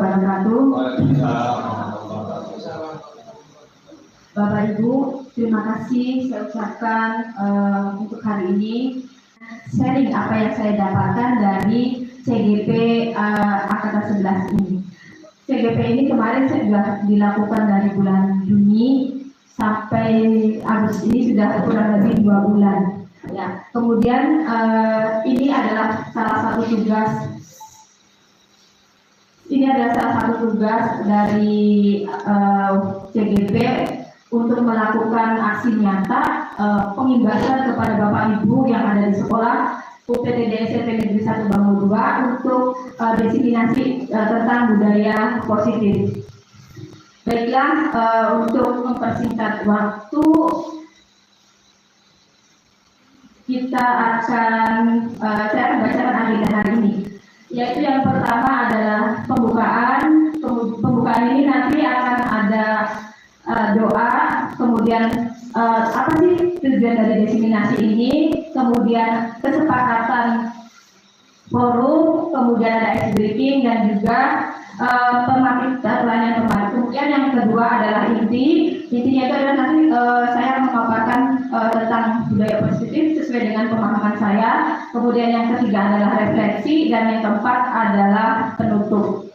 wabarakatuh. Bapak Ibu, terima kasih saya ucapkan untuk hari ini sharing apa yang saya dapatkan dari CGP Angkatan 11 ini. CGP ini kemarin sudah dilakukan dari bulan Juni sampai Agustus ini sudah kurang lebih 2 bulan. Ya, kemudian ini adalah salah satu tugas dari CGP untuk melakukan aksi nyata pengimbasan kepada Bapak Ibu yang ada di sekolah UPTD SMP Negeri 1 Bangun 2 untuk diseminasi tentang budaya positif. Baiklah, untuk mempersingkat waktu, kita akan saya akan bacakan agenda hari ini. Yaitu yang pertama adalah pembukaan. Pembukaan ini nanti akan ada doa, kemudian apa sih tujuan dari diseminasi ini, kemudian kesepakatan forum, kemudian ada ice breaking dan juga pertanyaan pemakai. Kemudian yang kedua adalah intinya itu adalah nanti saya memaparkan tentang budaya positif sesuai dengan pemahaman saya. Kemudian yang ketiga adalah refleksi dan yang keempat adalah penutup.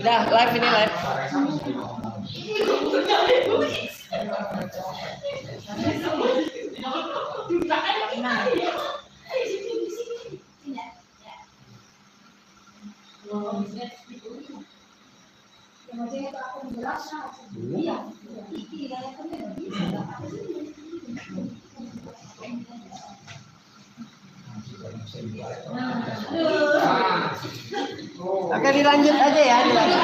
Dah, live ini live. Oke, dilanjut aja ya, dilanjut.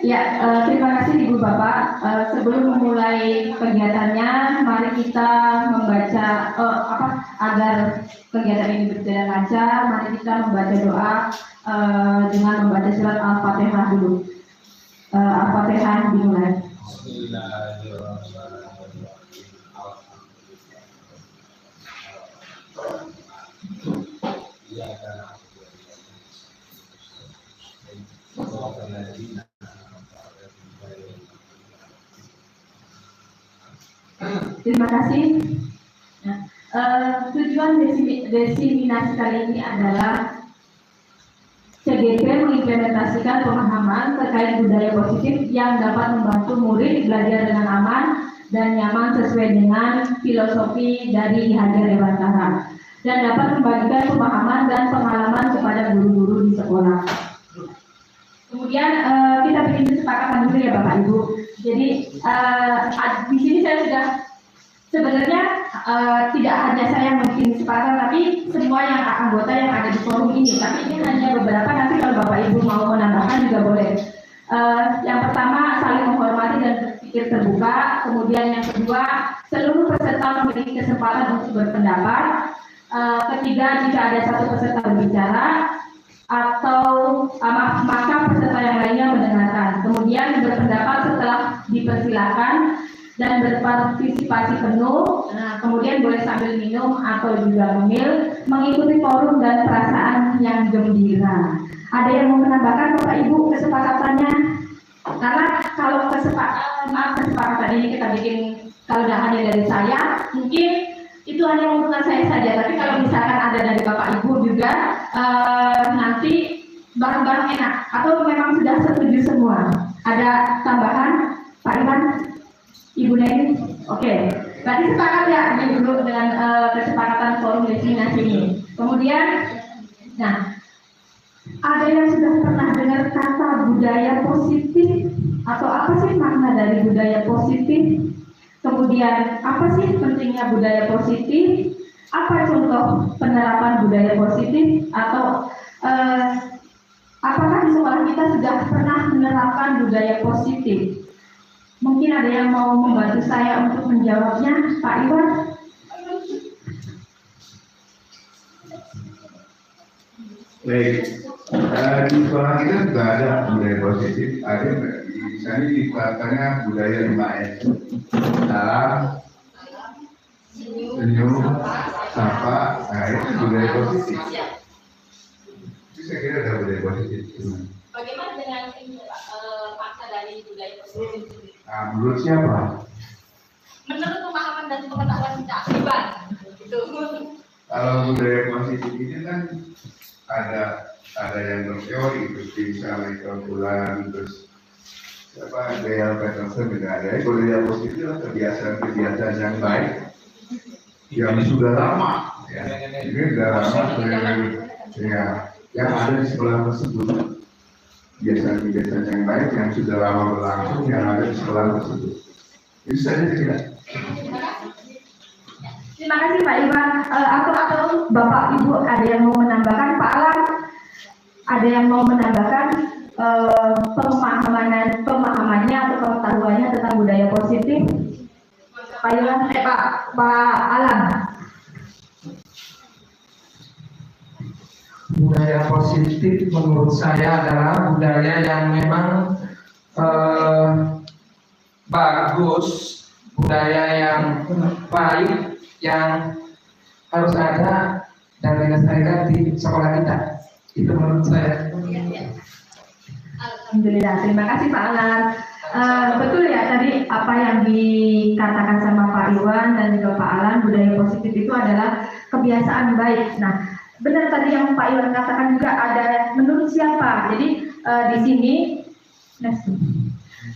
Ya, terima kasih Ibu Bapak. Sebelum memulai kegiatannya, mari kita membaca agar kegiatan ini berjalan lancar. Mari kita membaca doa dengan membaca surat Al-Fatihah dulu. Al-Fatihah dimulai. Terima kasih. Tujuan diseminasi kali ini adalah CGP mengimplementasikan pemahaman terkait budaya positif yang dapat membantu murid belajar dengan aman dan nyaman sesuai dengan filosofi dari IHJ Dewantara dan dapat membagikan pemahaman dan pengalaman kepada guru-guru di sekolah. Kemudian kita bikin kesepakatan dulu ya Bapak Ibu. Jadi di sini saya sudah sebenarnya tidak hanya saya yang bikin kesepakatan, tapi semua yang anggota yang ada di forum ini. Tapi ini hanya beberapa, nanti kalau Bapak Ibu mau menambahkan juga boleh. Yang pertama, saling menghormati dan berpikir terbuka. Kemudian yang kedua, seluruh peserta memiliki kesempatan untuk berpendapat. Ketiga, jika ada satu peserta berbicara atau maka peserta yang lainnya mendengarkan. Kemudian berpendapat setelah dipersilakan dan berpartisipasi penuh. Kemudian boleh sambil minum atau juga ngemil, mengikuti forum dan perasaan yang gembira. Ada yang mau menambahkan Bapak Ibu kesepakatannya? Karena kalau kesepakatan ini kita bikin, kalau tidak hanya dari saya, mungkin itu hanya urutan saya saja. Tapi kalau misalkan ada dari Bapak Ibu juga, nanti bareng-bareng enak. Atau memang sudah setuju semua? Ada tambahan, Pak Iwan, Ibu Neni? Oke. Berarti sepakat ya ini dulu dengan kesepakatan forum destinasi ini. Kemudian, nah, ada yang sudah pernah dengar kata budaya positif? Atau apa sih makna dari budaya positif? Kemudian apa sih pentingnya budaya positif? Apa contoh penerapan budaya positif? Atau apakah di sekolah kita sudah pernah menerapkan budaya positif? Mungkin ada yang mau membantu saya untuk menjawabnya, Pak Iwan? Baik, di sekolah kita juga ada budaya positif. Ada di sana dikatakannya budaya 5S. Salam, senyum, sapa, nah itu budaya positif. Itu saya kira ada budaya positif. Bagaimana dengan paksa dari budaya positif? Nah, menurut siapa? Menurut pemahaman dan pengetahuan kita, Iwan. Gitu. Kalau budaya positif ini kan ada yang berteori, seperti misalnya Michael Bulan, terus Dale Peterson juga ada. Budaya positif adalah kebiasaan-kebiasaan yang baik yang sudah lama, ya. Ini sudah lama ya, yang ada di sekolah tersebut. Kebiasaan-kebiasaan yang baik yang sudah lama berlangsung yang ada di sekolah tersebut. Itu saja tidak. Terima kasih Pak Iwan. Atau Bapak Ibu ada yang mau menambahkan? Pak Alam, ada yang mau menambahkan pemahamannya atau pengetahuannya tentang budaya positif? Pak Iwan, Pak Alam. Budaya positif menurut saya adalah budaya yang memang bagus, budaya yang baik, yang harus ada dan dilestarikan di sekolah kita. Itu menurut saya. Alhamdulillah, terima kasih Pak Alan. Betul ya tadi apa yang dikatakan sama Pak Iwan dan juga Pak Alan, budaya positif itu adalah kebiasaan baik. Nah, benar tadi yang Pak Iwan katakan juga ada menurut siapa. Jadi di sini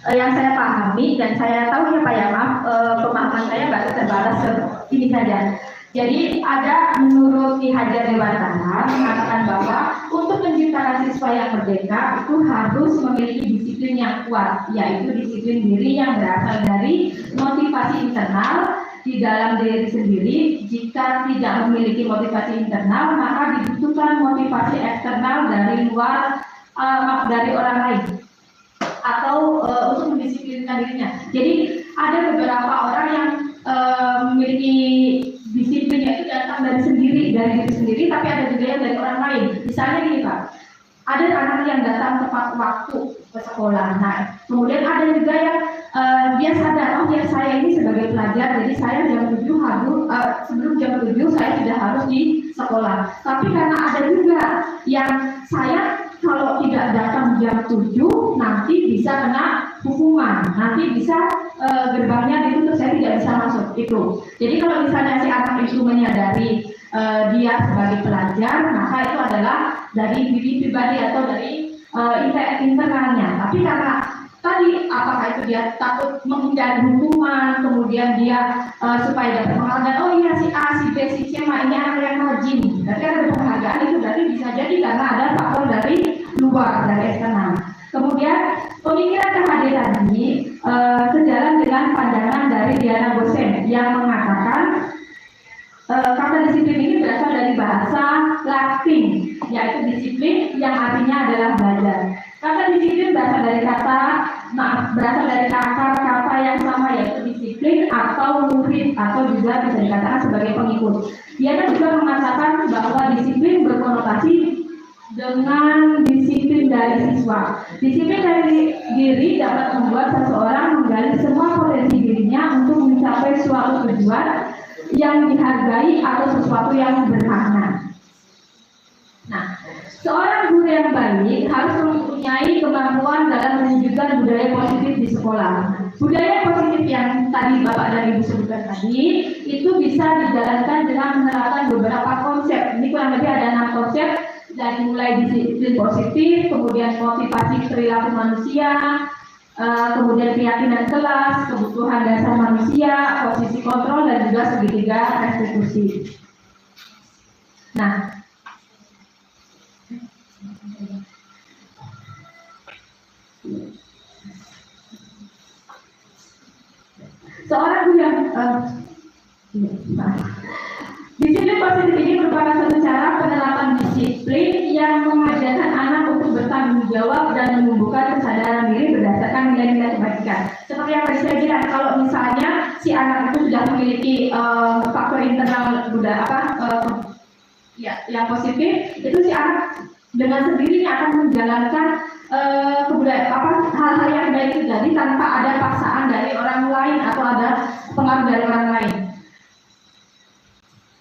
yang saya pahami dan saya tahu ya Pak ya, maaf pemahaman saya nggak terbatas ini saja. Jadi ada menurut Ki Hajar Dewantara mengatakan bahwa untuk menciptakan siswa yang merdeka itu harus memiliki disiplin yang kuat, yaitu disiplin diri yang berasal dari motivasi internal di dalam diri sendiri. Jika tidak memiliki motivasi internal, maka dibutuhkan motivasi eksternal dari luar, dari orang lain atau untuk mendisiplinkan dirinya. Jadi ada beberapa orang yang memiliki disiplinnya itu datang dari diri sendiri, tapi ada juga yang dari orang lain. Misalnya gini Pak, ada anak yang datang tepat waktu ke sekolah. Nah, kemudian ada juga yang dia sadar, oh ya saya ini sebagai pelajar, jadi saya jam 7 harus sebelum jam 7 saya tidak harus di sekolah. Tapi karena ada juga yang saya kalau tidak datang jam 7 nanti bisa kena hukuman, nanti bisa gerbangnya ditutup, saya tidak bisa masuk itu. Jadi kalau misalnya si anak itu menyadari dia sebagai pelajar, maka itu adalah dari diri pribadi atau dari internalnya. Tapi karena tadi apakah itu dia takut menghindari hukuman, kemudian dia supaya dapat penghargaan, oh iya si A, si B, si C, ini anak yang rajin, berarti ada penghargaan, itu berarti bisa jadi karena ada faktor dari luar, dari eksternal. Kemudian pemikiran KHD tadi sejalan dengan pandangan dari Diana Gosen yang mengatakan kata disiplin ini berasal dari bahasa Latin, yaitu disiplin yang artinya adalah belajar. Kata disiplin berasal dari kata yang sama, yaitu disiplin atau murid, atau juga bisa dikatakan sebagai pengikut. Diana juga mengatakan bahwa disiplin berkonotasi dengan disiplin dari siswa. Disiplin dari diri dapat membuat seseorang menggali semua potensi dirinya untuk mencapai suatu tujuan yang dihargai atau sesuatu yang bermakna. Nah, Seorang guru yang baik harus mempunyai kemampuan dalam menunjukkan budaya positif di sekolah. Budaya positif yang tadi Bapak dan Ibu sebutkan tadi itu bisa dijalankan dengan menerapkan beberapa konsep. Ini kurang lebih ada 6 konsep, dari mulai disiplin positif, kemudian motivasi perilaku manusia, kemudian keyakinan kelas, kebutuhan dasar manusia, posisi kontrol, dan juga segitiga restitusi. Nah, seorang guru yang disiplin positif ini merupakan satu cara penerapan disiplin yang mengajarkan anak untuk bertanggung jawab dan menumbuhkan kesadaran diri berdasarkan nilai-nilai kebaikan. Seperti yang tadi saya bilang, kalau misalnya si anak itu sudah memiliki faktor internal yang positif, itu si anak dengan sendirinya akan menjalankan hal-hal yang baik itu jadi tanpa ada paksaan dari orang lain atau ada pengaruh dari orang lain.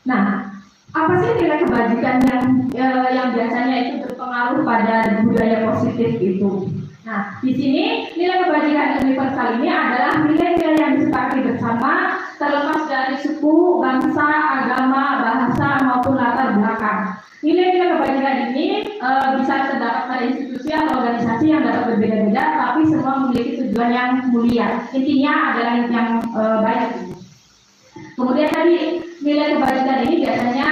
Nah, apa sih nilai kebajikan yang biasanya itu berpengaruh pada budaya positif itu? Nah, di sini nilai kebajikan universal ini adalah nilai-nilai yang disepakati bersama, terlepas dari suku, bangsa, agama, bahasa maupun latar belakang. Nilai-nilai kebajikan ini bisa terdapat pada institusi atau organisasi yang dapat berbeda-beda, tapi semua memiliki tujuan yang mulia. Intinya adalah yang baik. Kemudian tadi nilai kebajikan ini biasanya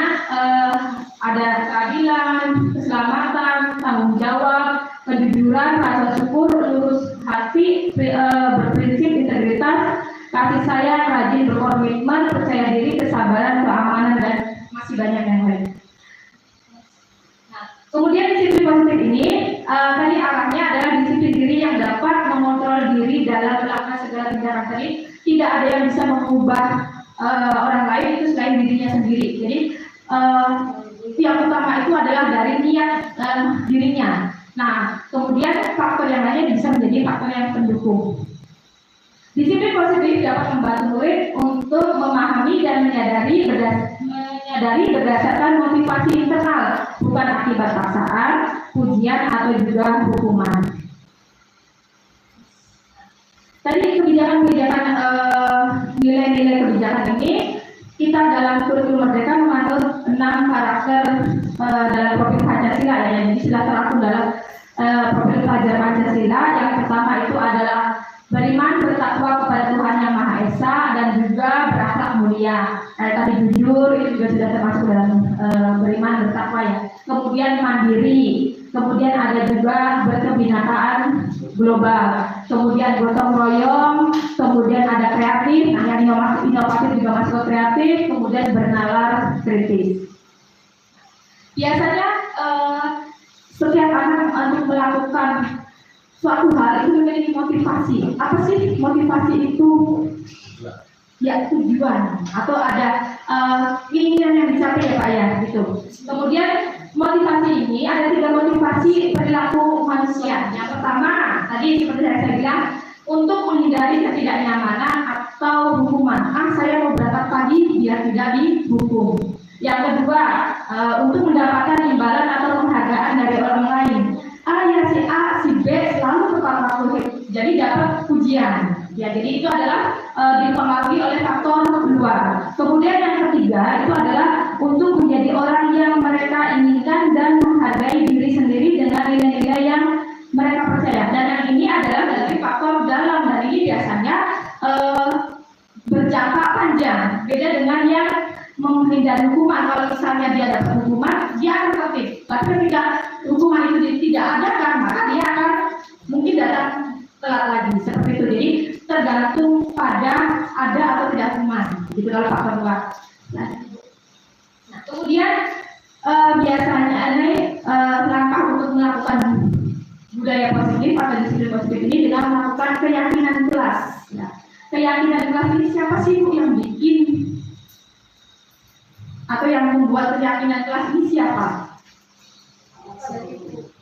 ada keadilan, keselamatan, tanggung jawab, kejujuran, rasa syukur, lurus hati, berprinsip, integritas, kasih sayang, rajin berkomitmen, percaya diri, kesabaran, keamanan, dan masih banyak yang lain. Kemudian disiplin positif ini tadi arahnya adalah disiplin diri yang dapat mengontrol diri dalam melakukan segala tindakan. Tadi tidak ada yang bisa mengubah orang lain itu selain dirinya sendiri. Jadi yang utama itu adalah dari niat dirinya. Nah, kemudian faktor yang lainnya bisa menjadi faktor yang pendukung. Disiplin positif dapat membantu murid untuk memahami dan menyadari berdasarkan motivasi internal, bukan akibat paksaan, pujian, atau juga hukuman. Tadi kebijakan-kebijakan nilai-nilai kebijakan ini kita dalam kurikulum Merdeka mengatur 6 karakter dalam profil Pancasila ya, yang sudah terangkum dalam profil pelajar Pancasila. Yang pertama itu adalah beriman, bertakwa kepada Tuhan Yang Maha Esa, dan juga berakhlak mulia. Tadi jujur itu juga sudah termasuk dalam beriman, bertakwa ya. Kemudian mandiri, kemudian ada juga berkebinakaan global, kemudian gotong royong, kemudian ada kreatif, yang inovatif juga masuk ke kreatif, kemudian bernalar kritis. Biasanya setiap anak untuk melakukan suatu hal itu memiliki motivasi. Apa sih motivasi itu? Ya, tujuan atau ada keinginan yang dicapai ya Pak ya, gitu. Kemudian motivasi ini ada 3 motivasi perilaku manusia. Yang pertama tadi seperti saya bilang, untuk menghindari ketidaknyamanan atau hukuman. Saya mau berangkat pagi biar tidak dihukum. Yang kedua, untuk mendapatkan imbalan atau penghargaan dari orang lain. Ya si A, si B selalu tepat waktu, jadi dapat pujian. Ya, jadi itu adalah dipengaruhi oleh faktor luar. Kemudian yang ketiga itu adalah untuk menjadi orang yang mereka inginkan dan menghargai diri sendiri dengan nilai-nilai yang mereka percaya. Dan yang ini adalah dari faktor dalam, dan ini biasanya berjangka panjang. Beda dengan yang menghindari hukuman. Kalau misalnya dia dapat hukuman, dia akan tertib. Tapi ketika hukuman itu tidak ada kan, maka dia akan mungkin datang telat lagi. Seperti itu. Jadi tergantung pada ada atau tidak hukuman. Gitu kalau faktor luar. Nah, kemudian biasanya ada langkah untuk melakukan budaya positif atau disiplin positif ini dengan melakukan keyakinan kelas. Ya. Keyakinan kelas ini siapa sih Bu yang bikin atau yang membuat keyakinan kelas ini siapa?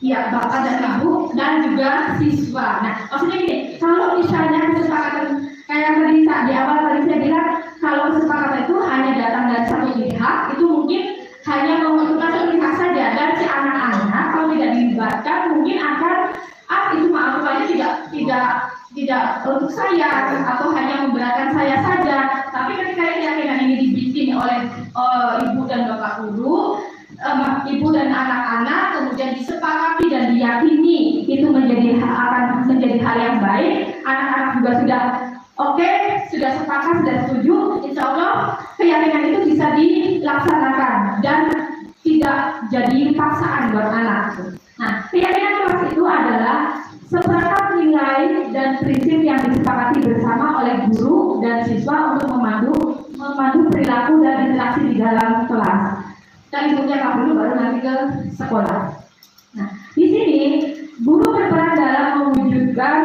Iya, Bapak dan Ibu dan juga siswa. Nah, maksudnya gini, kalau misalnya kesepakatan kayak tadi di awal tadi saya bilang, kalau kesepakatan itu hanya datang dari satu pihak, itu mungkin hanya menguntungkan satu pihak saja. Dan si anak-anak kalau tidak untuk saya atau hanya memberatkan saya saja, tapi ketika keyakinan ini dibikin oleh ibu dan bapak guru, ibu dan anak-anak, kemudian disepakati dan diyakini itu akan menjadi hal yang baik, anak-anak juga sudah oke, sudah sepakat, sudah setuju, insya Allah keyakinan itu bisa dilaksanakan dan tidak jadi paksaan buat anak. Nah, keyakinan kelas itu adalah seperangkat nilai dan prinsip yang disepakati bersama oleh guru dan siswa untuk memandu perilaku dan interaksi di dalam kelas. Dan ibunya Kak dulu baru nanti ke sekolah. Nah, di sini guru berperan dalam mewujudkan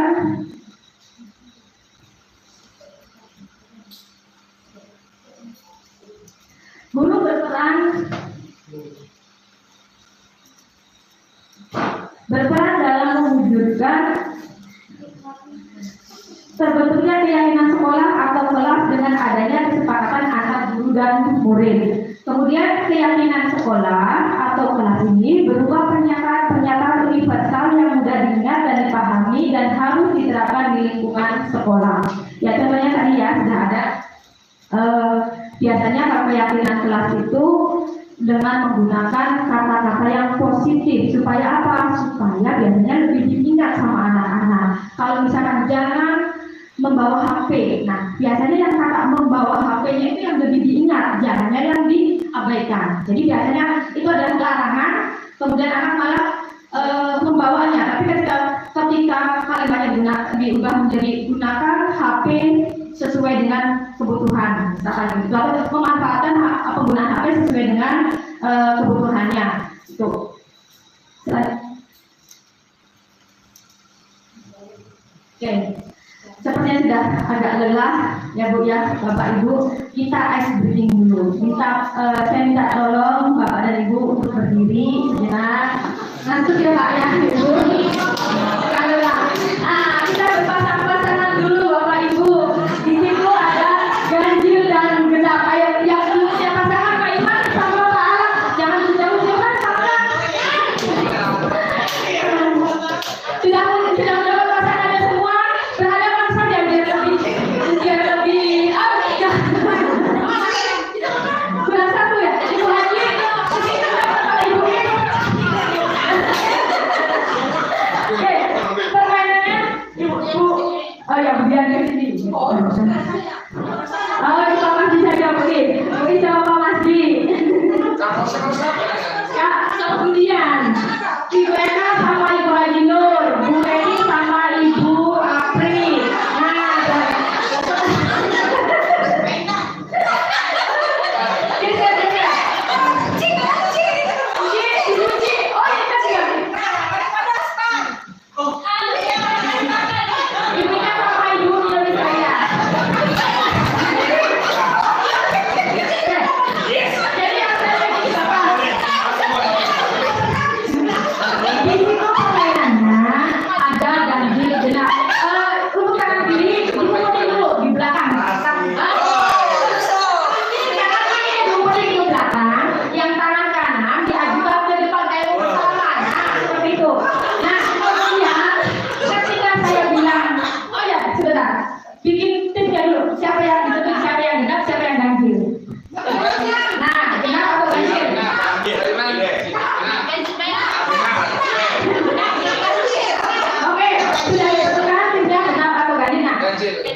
terbentuknya keyakinan sekolah atau kelas dengan adanya kesepakatan antara guru dan murid. Kemudian keyakinan sekolah atau kelas ini berupa pernyataan universal yang mudah diingat dan dipahami dan harus diterapkan di lingkungan sekolah. Ya contohnya tadi ya sudah ada. Biasanya kalau keyakinan kelas itu dengan menggunakan kata-kata yang positif supaya apa? Supaya biasanya lebih diingat sama anak-anak. Kalau misalkan jangan membawa HP, nah biasanya yang kata membawa HP-nya itu yang lebih diingat, jangannya yang diabaikan. Jadi biasanya itu adalah larangan, kemudian anak malah membawanya. Tapi ketika kalimatnya diubah menjadi gunakan HP sesuai dengan kebutuhan, misalkan itu atau memanfaatkan penggunaan HP sesuai dengan kebutuhannya. Itu. Oke. Sepertinya sudah agak lelah ya Bu ya, Bapak Ibu, kita ice breathing dulu. Saya minta tolong Bapak dan Ibu untuk berdiri sejenak. Ngantuk ya Pak ya Ibu. Sudah lelah. Kita berpasang-pasangan dulu Bapak Ibu. Di situ ada ganjil dan genap. Ayo yang sebelumnya pasangan Pak Iman sama Pak Alam, jangan jauh-jauhan sama. Sudah mendapat pasangannya semua. Berhadapan saja biar lebih kurang satu ya. Ibu Haji, Ibu. Oke, permainannya Ibu. Oh ya, biar di sini. Oh, Pak Masdi saja mungkin. Mungkin sama Pak Masdi. Ya, kemudian Ibu Eka sama Ibu Haji Nur, Bu Eni sama Ibu Apri.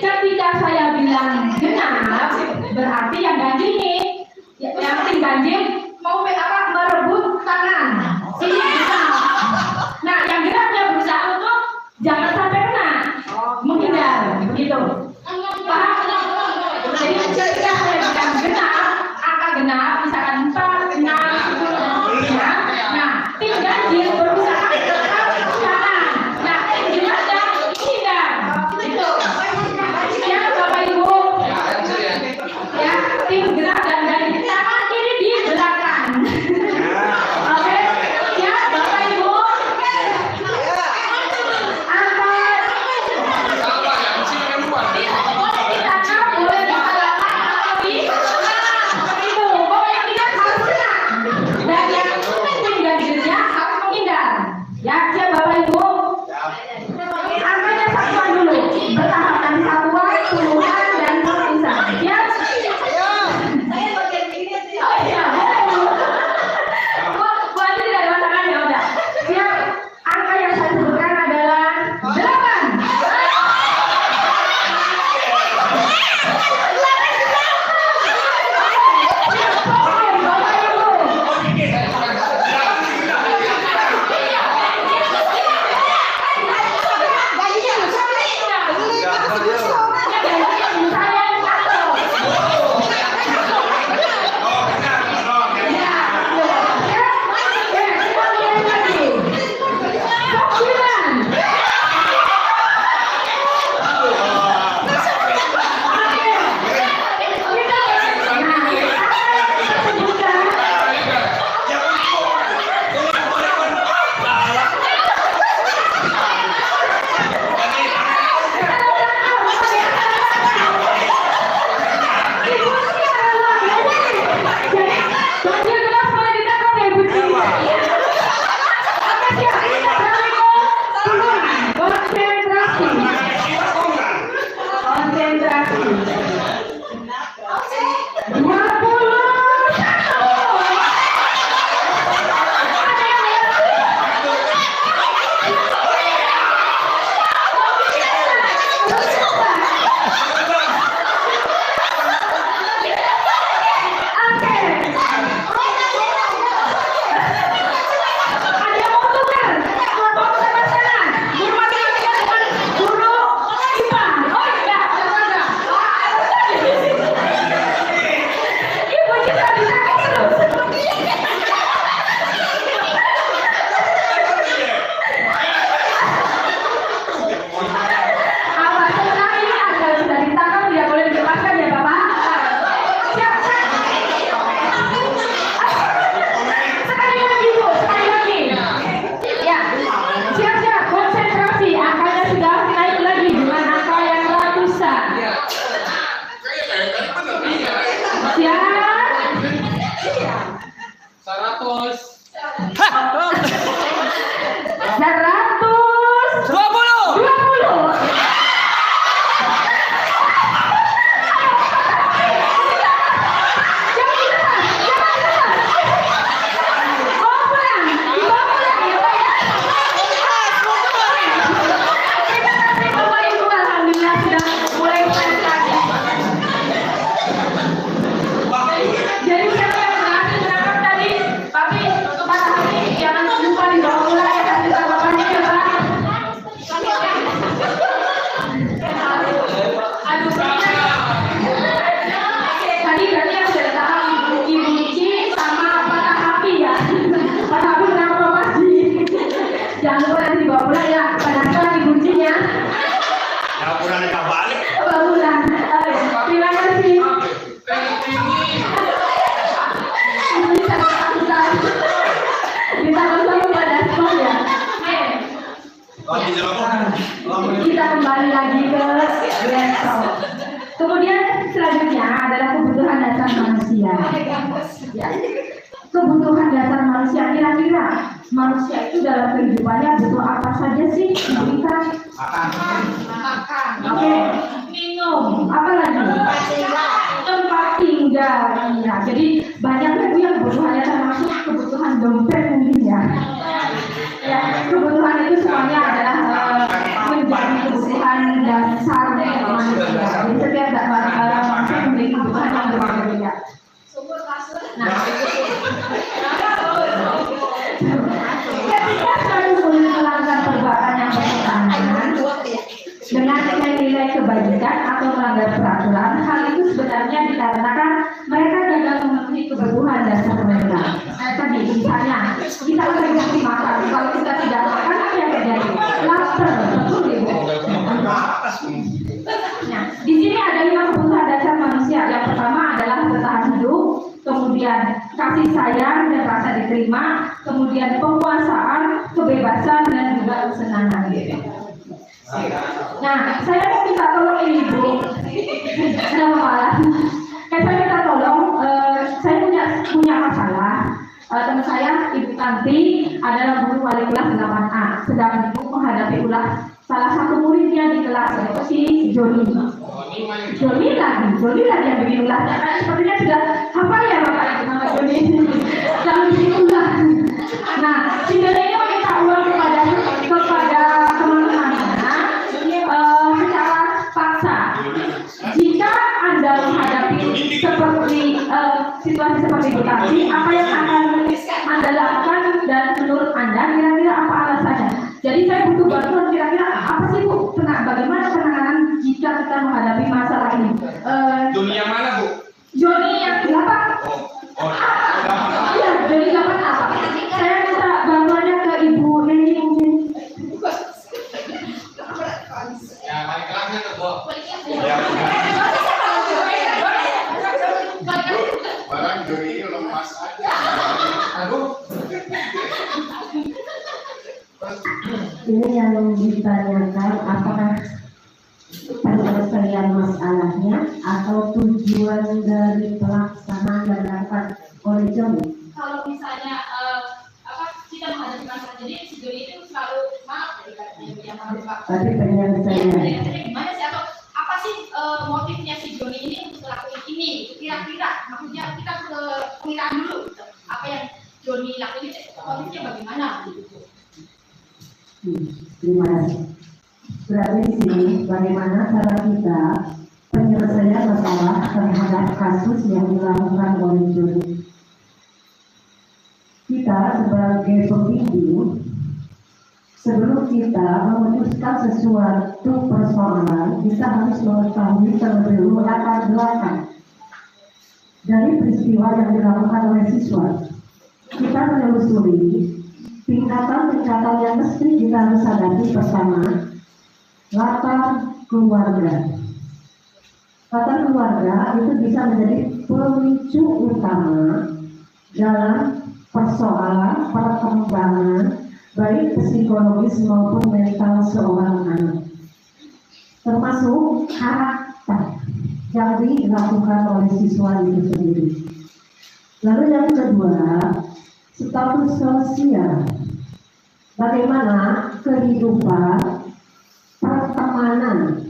Ketika saya bilang genap, berarti yang ganjil nih, yang tim ganjil mau merebut tangan. Ini genap. Nah, yang genapnya berusaha untuk jangan sampai kena, menghindar, begitu. Paham? Jadi ketika saya bilang genap, angka genap, misalkan 4, 6, 10, ya. Nah, tim ganjil berusaha tetap kanan. Nah, tim genapnya menghindar, gitu. Ya, tim gerak dan ganjil tangan kiri di belakang. Oke, ya Bapak Ibu. Angkat. Kita kembali lagi ke laptop. Kemudian selanjutnya adalah kebutuhan dasar manusia. Ya. Kebutuhan dasar manusia, kira-kira manusia itu dalam kehidupannya butuh apa saja sih? Kita makan, oke, minum, apa lagi? Tempat tinggal. Ya, jadi banyak lagi yang kebutuhannya termasuk kebutuhan dompet mungkin ya. Ya, kebutuhan itu semuanya adalah menjadi kebutuhan dasar manusia. Jadi setiap barang manusia memiliki kebutuhan yang berbeda-beda. Nah, ketika suatu melanggar perbuatan yang bertentangan dengan nilai kebajikan atau melanggar peraturan, hal itu sebenarnya dikarenakan mereka gagal memenuhi kebutuhan dasar mereka. Tadi misalnya kita akan dikasih makan, kalau kita tidak makan apa yang terjadi? Lapar, betul ibu. Nah, di sini ada 5 kebutuhan dasar manusia. Yang pertama adalah bertahan hidup, kemudian kasih sayang dan rasa diterima, kemudian penguasaan, kebebasan dan juga kesenangan. Nah, saya mau minta tolong ini ibu. Kenapa malah? Saya minta tolong, saya punya masalah. Teman saya, Ibu Tanti, adalah guru wali kelas 8A. Sedang ibu menghadapi ulah salah satu muridnya di kelas, yaitu si Joni lagi yang bikin ulah. Sepertinya sudah hafal ya Bapak Ibu nama Joni. Jangan bikin ulah. Nah, si Joni ini meminta uang kepada teman-temannya secara paksa. Jika Anda menghadapi seperti situasi seperti itu tadi, apa yang akan Anda lakukan dan menurut Anda kira-kira apa alasannya? Jadi saya butuh bantuan, kira-kira apa sih Bu? Bagaimana penanganan jika kita menghadapi masalah ini? Dunia mana Bu? Joni yang 8. Iya, Joni 8 apa? Saya minta bantuannya ke Ibu Neni mungkin. Ya, balik kelasnya tuh Bu. Barang Joni ini lemas aja. Aduh. Ini yang ditanyakan apakah penyelesaian masalahnya atau tujuan dari pelaksanaan yang dilakukan oleh Joni. Kalau misalnya kita menghadapi masalah jadi si Joni itu selalu maaf dari yang Pak. Tapi penyelesaian Gimana sih atau apa sih motifnya si Joni ini untuk melakukan ini? Kira-kira maksudnya kita ke pengiraan dulu gitu. Apa yang Joni lakukan motifnya bagaimana gitu. Terima kasih. Berarti di sini bagaimana cara kita penyelesaian masalah terhadap kasus yang dilakukan oleh Joni. Kita sebagai pembimbing, sebelum kita memutuskan sesuatu persoalan, kita harus mengetahui terlebih dahulu latar belakang dari peristiwa yang dilakukan oleh siswa. Kita menelusuri tingkatan-tingkatan yang mesti kita harus hadapi. Pertama, latar keluarga. Latar keluarga itu bisa menjadi pemicu utama dalam persoalan perkembangan baik psikologis maupun mental seorang anak, termasuk karakter yang dilakukan oleh siswa itu sendiri. Lalu yang kedua, status sosial. Bagaimana kehidupan pertemanan,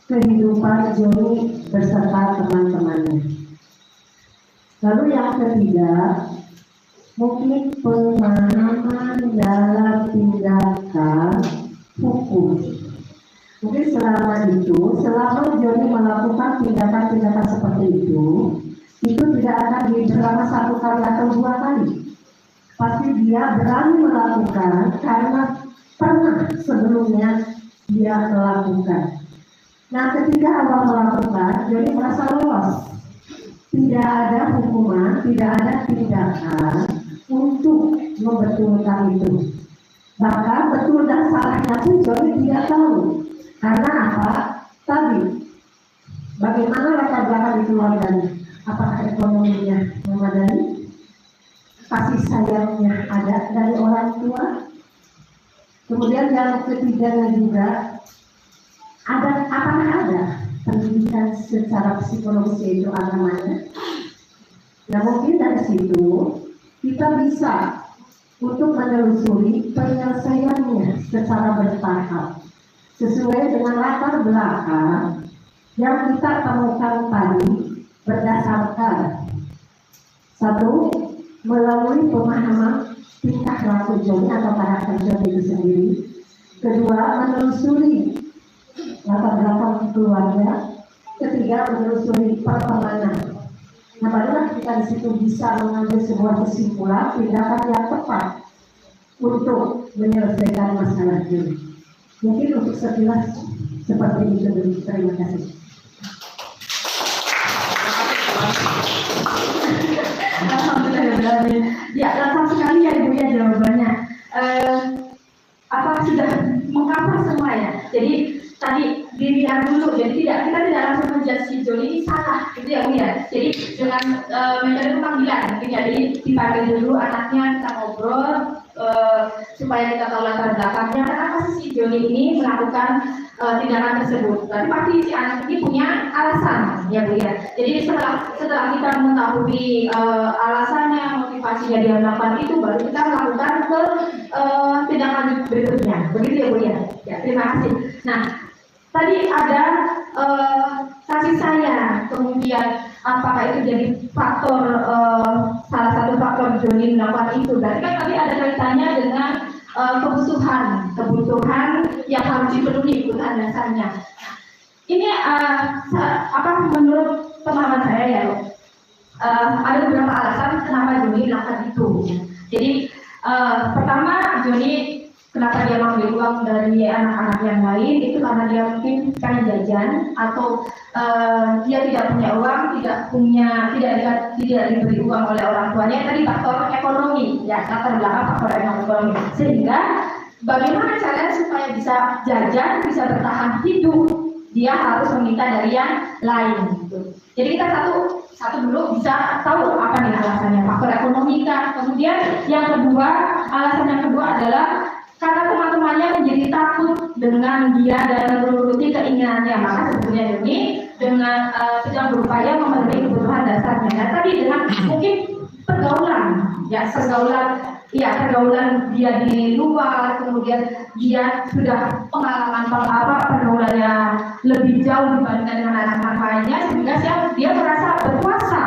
kehidupan Joni beserta teman-temannya. Lalu yang ketiga, mungkin pemahaman dalam tindakan hukum. Mungkin selama Joni melakukan tindakan-tindakan seperti itu tidak akan selama 1 kali atau 2 kali. Pasti dia berani melakukan karena pernah sebelumnya dia melakukan. Nah, ketika awal melakukan, Joni merasa lolos. Tidak ada hukuman, tidak ada tindakan untuk membetulkan itu. Bahkan betul dan salahnya pun Joni tidak tahu. Karena apa? Tadi, bagaimana latar belakang keluarganya? Apakah ekonominya memadai? Kasih sayangnya ada dari orang tua? Kemudian yang ketiganya juga apakah ada pendidikan secara psikologis yaitu agamanya? Nah mungkin dari situ kita bisa untuk menelusuri penyelesaiannya secara bertahap sesuai dengan latar belakang yang kita temukan tadi berdasarkan satu, melalui pemahaman tingkah laku Joni atau karakter Joni itu sendiri. Kedua, menelusuri latar belakang keluarga. Ketiga, menelusuri pertemanan. Nah, barulah kita di situ bisa mengambil sebuah kesimpulan tindakan yang tepat untuk menyelesaikan masalah ini. Mungkin untuk sekilas seperti itu dulu. Terima kasih. Alhamdulillah. Ya, lengkap sekali ya Ibu ya jawabannya. Apa sudah mengcover semua ya? Jadi tadi dilihat dulu, jadi kita tidak langsung menjudge si Joni ini salah, gitu ya Bu ya. Jadi dengan metode pemanggilan, jadi dipanggil dulu anaknya, kita ngobrol supaya kita tahu latar belakangnya kenapa si Joni ini melakukan tindakan tersebut. Berarti pasti si anak ini punya alasan, ya Bu ya. Jadi setelah kita mengetahui alasannya, motivasinya dia melakukan itu, baru kita melakukan ke tindakan berikutnya. Begitu ya Bu ya. Ya, terima kasih. Nah, tadi ada kasih sayang, kemudian apakah itu jadi faktor salah satu faktor Joni melakukan itu. Berarti kan tadi ada kaitannya dengan kebutuhan yang harus dipenuhi, kebutuhan dasarnya. Ini menurut pemahaman saya ya, ada beberapa alasan kenapa Joni melakukan itu. Jadi pertama, Joni kenapa dia mengambil uang dari anak-anak yang lain itu karena dia mungkin pengen jajan atau dia tidak punya uang, tidak diberi uang oleh orang tuanya. Tadi faktor ekonomi, ya latar belakang faktor ekonomi. Sehingga bagaimana caranya supaya bisa jajan, bisa bertahan hidup, dia harus meminta dari yang lain. Gitu. Jadi kita satu dulu bisa tahu apa nih alasannya, faktor ekonomi kan. Kemudian alasan yang kedua adalah karena teman-temannya menjadi takut dengan dia dan menuruti keinginannya, maka sebetulnya ini dengan sedang berupaya memenuhi kebutuhan dasarnya. Nah tadi dengan mungkin pergaulan dia di luar, kemudian dia sudah pengalaman pergaulannya lebih jauh dibandingkan dengan anak-anak lainnya, sehingga dia merasa berkuasa.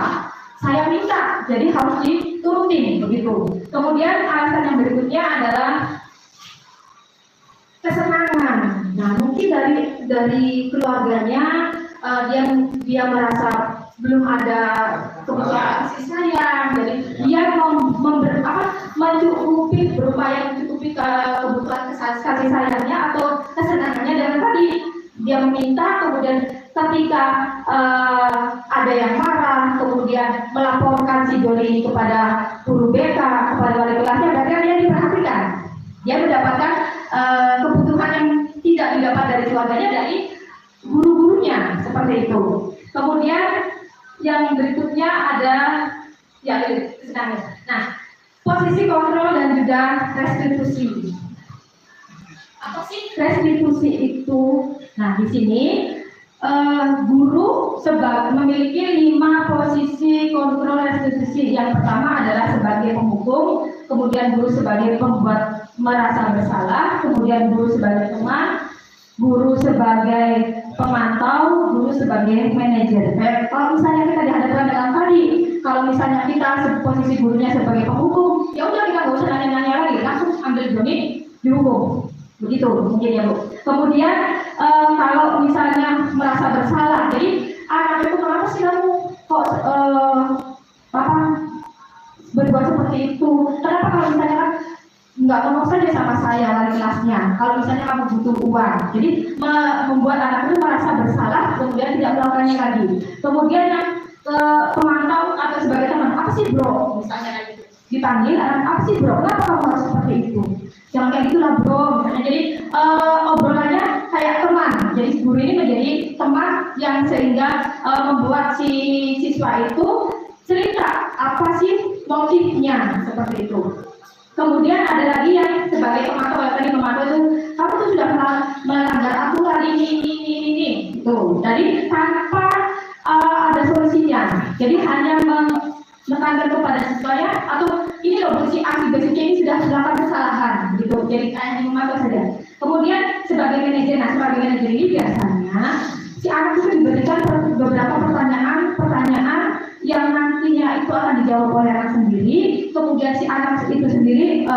Saya minta, jadi harus diturutin begitu. Kemudian alasan yang berikutnya adalah kesenangan. Nah, mungkin dari keluarganya dia merasa belum ada kebutuhan kasih sayang, jadi dia berupaya mencukupi kebutuhan kasih sayangnya atau kesenangannya dengan tadi dia meminta, kemudian ketika ada yang marah, kemudian melaporkan si Joni kepada guru BK, kepada wali kelasnya, berarti dia diperhatikan. Dia mendapatkan kebutuhan yang tidak didapat dari keluarganya dari guru-gurunya, seperti itu. Kemudian yang berikutnya ada kesenangan. Nah, posisi kontrol dan juga restitusi. Apa sih restitusi itu? Nah, di sini guru memiliki 5 posisi kontrol restitusi. Yang pertama adalah sebagai penghukum, kemudian guru sebagai pembuat merasa bersalah, kemudian guru sebagai teman, guru sebagai pemantau, guru sebagai manajer. Kalau misalnya kita dihadapkan dengan tadi, kalau misalnya kita posisi gurunya sebagai penghukum, ya udah kita nggak usah nanya-nanya lagi, langsung ambil Joni dihukum. Begitu mungkin ya Bu. Kemudian kalau misalnya merasa bersalah, jadi anak itu kenapa sih kamu kok berbuat seperti itu? Kenapa kalau misalnya nggak ngomong saja sama saya wali kelasnya? Kalau misalnya kamu butuh uang, jadi membuat anak itu merasa bersalah, kemudian tidak melakukannya lagi. Kemudian yang pemantau atau sebagai teman, apa sih bro? Misalnya gitu, dipanggil anak, apa sih bro? Kenapa kamu harus seperti itu? Jangan kayak gitulah bro, misalnya. Jadi obrolannya kayak teman. Jadi guru ini menjadi teman yang sehingga membuat si siswa itu cerita apa sih motifnya, seperti itu. Kemudian ada lagi yang sebagai pemantau, yang tadi memantau itu, kamu tuh sudah melanggar aturan ini. Tuh, jadi tanpa ada solusinya. Jadi hanya menekankan kepada siswanya, atau ini loh si A, si ini sudah melakukan kesalahan, gitu. Jadi hanya memantau saja. Kemudian sebagai manajer, ini biasanya si anak itu diberikan beberapa pertanyaan yang nantinya itu akan dijawab oleh anak sendiri. Kemudian si anak itu sendiri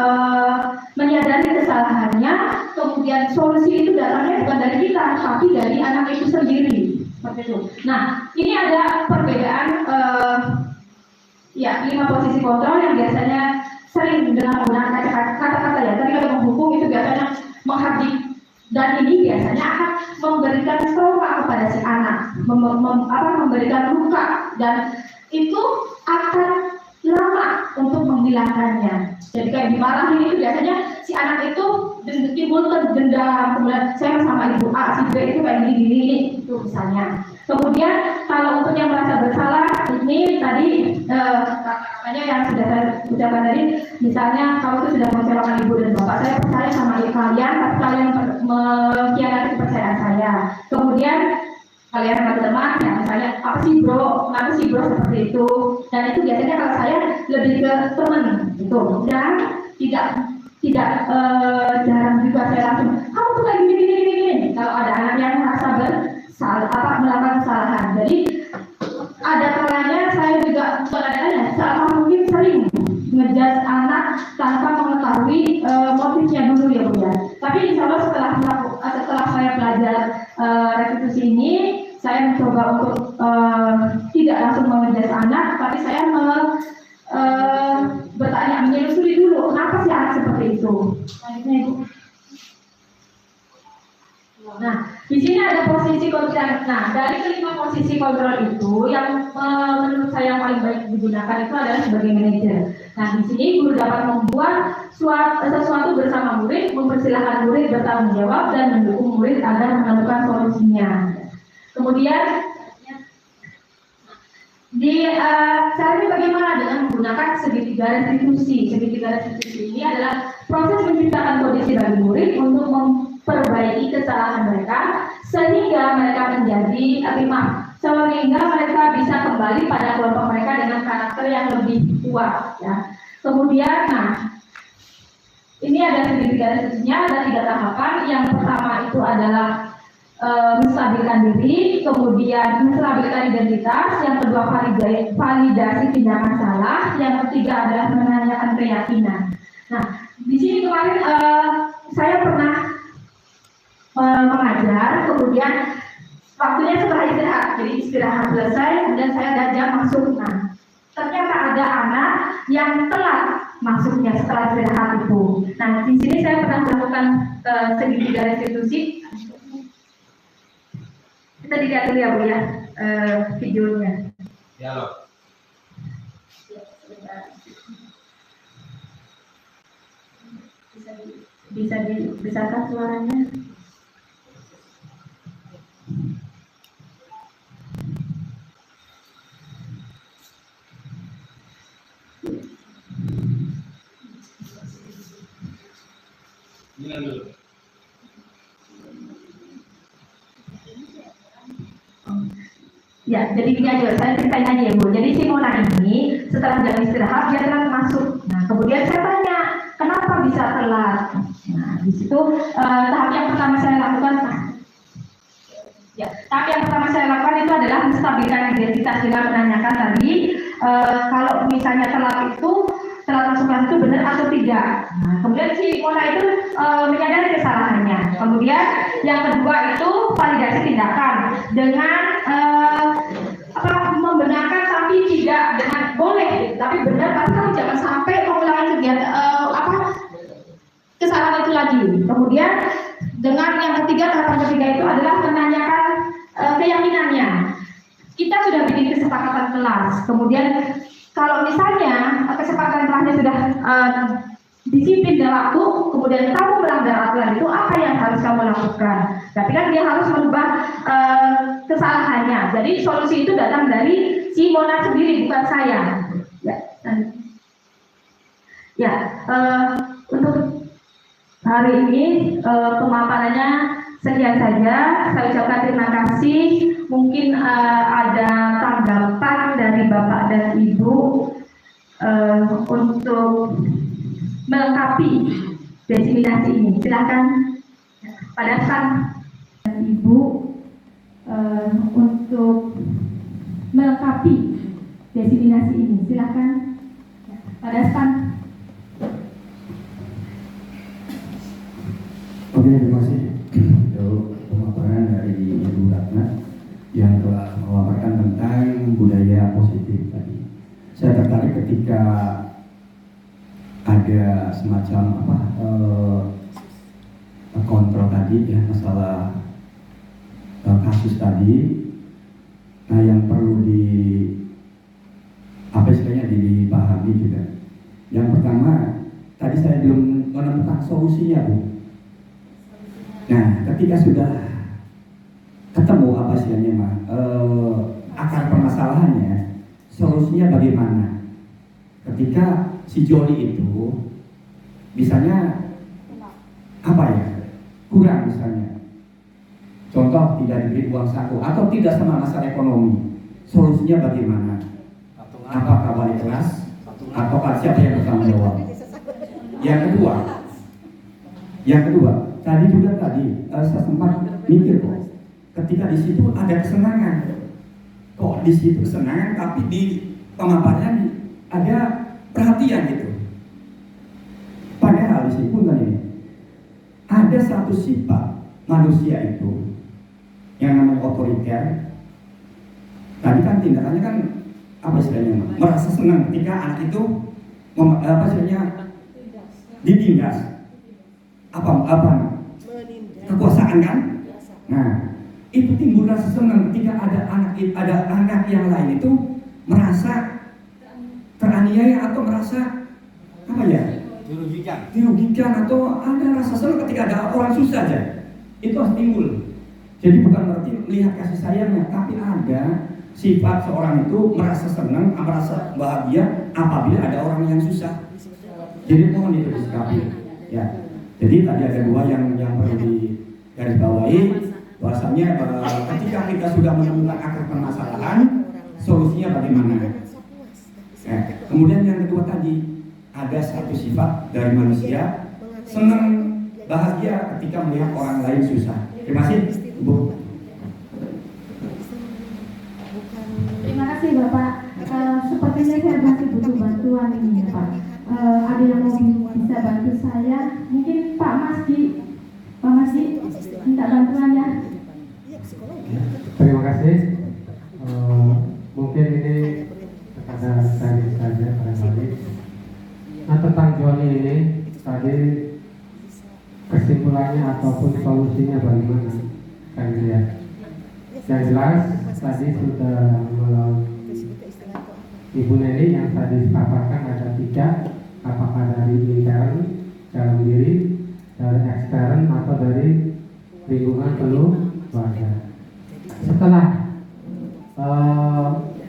menyadari kesalahannya. Kemudian solusi itu datangnya bukan dari kita, tapi dari anak itu sendiri. Seperti itu. Nah, ini ada perbedaan 5 posisi kontrol yang biasanya sering dengan menggunakan kata-kata ya. Tadi kalau menghukum itu biasanya menghardik, dan ini biasanya akan memberikan trauma kepada si anak, memberikan luka, dan itu akan lama untuk menghilangkannya. Jadi kayak dimarahin itu biasanya si anak itu timbul dendam, kemudian saya sama ibu A, si B itu kayak gini itu misalnya. Kemudian kalau untuk yang merasa bersalah, ini tadi kata-katanya yang sudah saya ucapkan tadi, misalnya kamu itu sudah mengecewakan ibu dan bapak, saya percaya sama kalian, tapi kalian mengkhianati kepercayaan saya. Kemudian kalian sama teman, ya misalnya apa sih bro seperti itu, dan itu biasanya kalau saya lebih ke teman gitu, dan tidak jarang juga saya langsung kamu tuh kayak gini kalau ada anak yang merasa melakukan kesalahan. Jadi ada kalanya saya juga selama mungkin sering ngejudge anak tanpa mengetahui motifnya dulu ya Bu ya. Tapi insya Allah setelah saya belajar restitusi ini, saya mencoba untuk tidak langsung mengejudge anak, tapi saya bertanya, menelusuri dulu kenapa sih anak seperti itu. Selanjutnya Ibu. Nah, di sini ada posisi kontrol. Nah, dari kelima posisi kontrol itu, yang menurut saya yang paling baik digunakan itu adalah sebagai manajer. Nah, di sini guru dapat membuat sesuatu bersama murid, mempersilahkan murid bertanggung jawab dan mendukung murid agar menemukan solusinya. Kemudian, caranya bagaimana dengan menggunakan segitiga restitusi. Segitiga restitusi ini adalah proses menciptakan kondisi bagi murid untuk memperbaiki kesalahan mereka sehingga mereka sehingga mereka bisa kembali pada kelompok mereka dengan karakter yang lebih kuat ya. Kemudian ini ada segitiga restitusinya, ada 3 tahapan. Yang pertama itu adalah menstabilkan diri, kemudian menstabilkan identitas, yang kedua validasi tindakan salah, yang ketiga adalah menanyakan keyakinan. Nah, di sini kemarin saya pernah mengajar, kemudian waktunya setelah istirahat, jadi istirahat selesai, kemudian saya ada jam masuk. Nah, ternyata ada anak yang telat masuknya setelah istirahat itu. Nah, di sini saya pernah melakukan segitiga restitusi. Kita dilihat dulu ya Bu ya, videonya. Ya loh. Bisakah suaranya? Bilang dulu. Ya, jadi gini aja, saya ceritain aja ya Bu. Jadi si Mona ini setelah jam istirahat dia telat masuk. Nah, kemudian saya tanya, kenapa bisa telat? Nah, di situ tahap yang pertama saya lakukan. Tahap yang pertama saya lakukan itu adalah menstabilkan identitas dengan menanyakan tadi kalau misalnya telat masuk kelas itu benar atau tidak. Nah, kemudian si Mona itu menyadari kesalahannya. Kemudian yang kedua itu validasi tindakan dengan membenarkan tapi tidak dengan boleh, tapi benar, tapi kamu jangan sampai mengulangi kegiatan kesalahan itu lagi. Kemudian dengan yang ketiga, tahapan ketiga itu adalah menanyakan keyakinannya. Kita sudah bikin kesepakatan kelas, kemudian kalau misalnya kesepakatan kelasnya sudah disiplin dalam waktu, kemudian kamu melanggar aturan itu, apa yang harus kamu lakukan? Tapi kan dia harus merubah kesalahannya. Jadi solusi itu datang dari si Mona sendiri, bukan saya. Ya. Ya, untuk hari ini pemaparannya sekian saja. Saya ucapkan terima kasih. Mungkin ada tanggapan dari Bapak dan Ibu untuk melengkapi diseminasi ini. Silakan pada saat Ibu untuk melengkapi diseminasi ini. Silakan pada saat. Oke, terima kasih untuk pemaparan dari Ibu Ratna yang telah memaparkan tentang budaya positif tadi. Saya tertarik ketika ada semacam kontrol tadi ya, masalah kasus tadi. Nah, yang perlu dipahami juga. Yang pertama, tadi saya belum menemukan solusinya, Bu. Nah, ketika sudah ketemu apa istilahnya, akar permasalahannya, solusinya bagaimana? Ketika si Joni itu, misalnya apa ya, kurang misalnya, contoh tidak diberi uang saku atau tidak sama masalah ekonomi, solusinya bagaimana? Apakah balik kelas atau siapa yang bertanggung jawab? Yang kedua, tadi saya sempat mikir kok, ketika di situ ada kesenangan, kok di situ kesenangan, tapi di pemaparannya ada perhatian gitu. Padahal di situ pun ini ada satu sifat manusia itu yang namanya otoriter. Tadi kan tindakannya kan apa istilahnya, merasa senang ketika anak itu ditindas, kekuasaan kan. Nah, itu timbul rasa senang ketika ada anak yang lain itu merasa teraniaya atau merasa apa ya, dirugikan atau ada rasa senang ketika ada orang susah aja. Itu harus timbul. Jadi bukan berarti melihat kasih sayangnya, tapi ada sifat seorang itu merasa senang, merasa bahagia apabila ada orang yang susah. Jadi mohon itu disikapi. Ya. Jadi tadi ada dua yang perlu digarisbawahi, bahwasanya ketika kita sudah menemukan akar permasalahan, solusinya bagaimana. Kemudian yang kedua tadi, ada satu sifat dari manusia, senang, bahagia ketika melihat orang lain susah. Terima kasih, Bu. Terima kasih Bapak. Sepertinya saya masih butuh bantuan ini ya Pak. Ada yang mau bisa bantu saya? Mungkin Pak Masdi minta bantuan ya. Terima kasih. Mungkin ini kepada saya saja barangkali. Nah, tentang Joni ini tadi kesimpulannya ataupun solusinya bagaimana? Saya lihat. Yang jelas tadi sudah melalui Ibu Neni yang tadi paparkan ada 3, apakah dari intern dalam diri, dari ekstern atau dari lingkungan keluarga. Setelah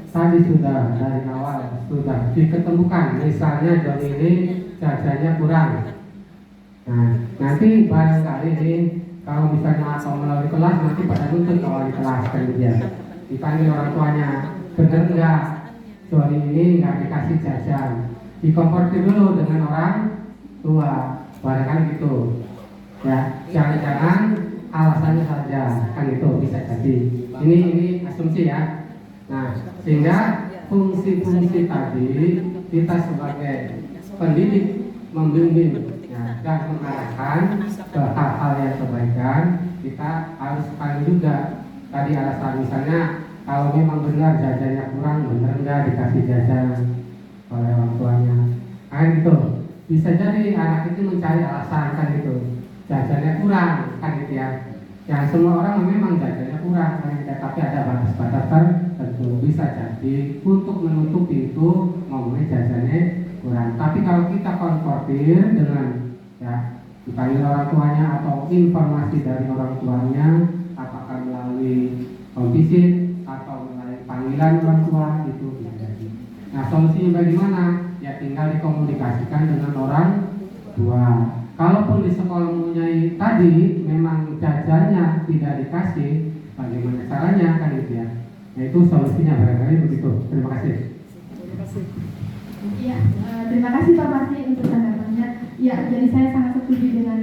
tadi sudah dari awal sudah diketemukan, misalnya Joni ini jajannya kurang. Nah, nanti barangkali ini kalau misalnya atau melalui kelas nanti pada nuntut kalau di kelas kan dia dipanggil orang tuanya, benar enggak Joni ini nggak dikasih jajan, dikonfrontir dulu dengan orang tua, barangkali gitu ya, jangan-jangan alasannya saja kan itu bisa jadi. Ini asumsi ya. Nah, sehingga fungsi-fungsi tadi kita sebagai pendidik membimbing ya, dan mengarahkan ke hal-hal yang kebaikan. Kita harus paling juga tadi alasan, misalnya kalau memang benar jajannya kurang, benar enggak dikasih jajan oleh orang tuanya kan gitu. Bisa jadi anak itu mencari alasan kan gitu, jajannya kurang kan gitu ya. Yang semua orang memang jajannya kurang kan gitu, tapi ada batas-batas tertentu. Bisa jadi untuk menutupi itu ngomongnya jajannya kurang. Tapi kalau kita konfrontir dengan ya dipanggil orang tuanya atau informasi dari orang tuanya, apakah melalui visit atau melalui panggilan orang tua, itu bisa jadi. Nah, solusinya bagaimana? ya tinggal dikomunikasikan dengan orang tua. Kalaupun di sekolah mempunyai tadi memang jajannya tidak dikasih, bagaimana caranya kan gitu ya? Nah, itu solusinya barangkali begitu. Terima kasih. Ya, terima kasih Pak Masji untuk tanggapannya. Ya, jadi saya sangat setuju dengan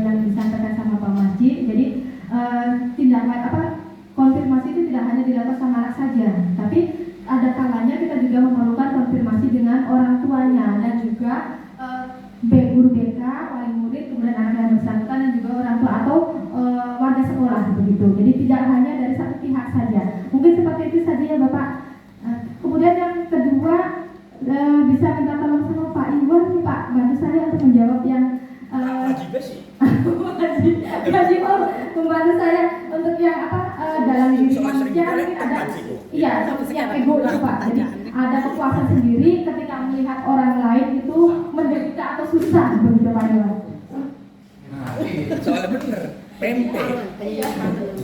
yang disampaikan sama Pak Masji. Jadi konfirmasi itu tidak hanya dilakukan sama anak saja, tapi ada kalanya kita juga memerlukan konfirmasi dengan orang tuanya dan juga guru BK, wali murid, kemudian anak yang bersangkutan dan juga orang tua atau warga sekolah begitu. Jadi tidak hanya dari satu pihak saja. Mungkin seperti itu saja ya Bapak. Kemudian yang kedua, bisa minta tolong sama Pak Iwan nih Pak, bantu saya untuk menjawab yang Haji membantu saya untuk yang dalam diri manusia ada yang ego itu Pak. Jadi ada kepuasan sendiri ketika melihat orang lain itu menderita atau susah begitu Pak Iwan. Soalnya bener, pempe.